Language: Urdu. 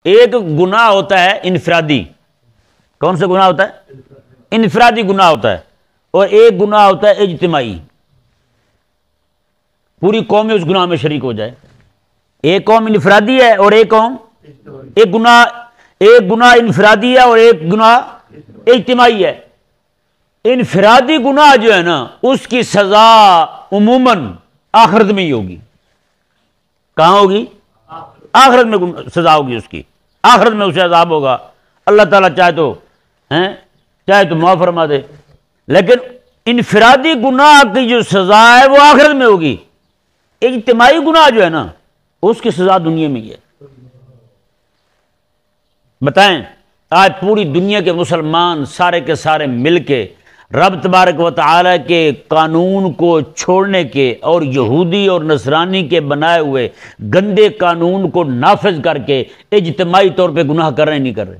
ایک گناہ ہوتا ہے انفرادی، کون سا گناہ ہوتا ہے؟ انفرادی گناہ ہوتا ہے، اور ایک گناہ ہوتا ہے اجتماعی، پوری قوم اس گناہ میں شریک ہو جائے۔ ایک قوم انفرادی ہے اور ایک قوم ایک گناہ انفرادی ہے اور ایک گناہ اجتماعی ہے۔ انفرادی گناہ جو ہے نا اس کی سزا عموماً آخرت میں ہی ہوگی۔ کہاں ہوگی؟ آخرت میں سزا ہوگی اس کی، آخرت میں اسے عذاب ہوگا۔ اللہ تعالیٰ چاہے تو معاف فرما دے، لیکن انفرادی گناہ کی جو سزا ہے وہ آخرت میں ہوگی۔ اجتماعی گناہ جو ہے نا اس کی سزا دنیا میں ہی ہے۔ بتائیں آج پوری دنیا کے مسلمان سارے کے سارے مل کے رب تبارک و تعالی کے قانون کو چھوڑنے کے اور یہودی اور نصرانی کے بنائے ہوئے گندے قانون کو نافذ کر کے اجتماعی طور پہ گناہ کر رہے ہیں، نہیں کر رہے؟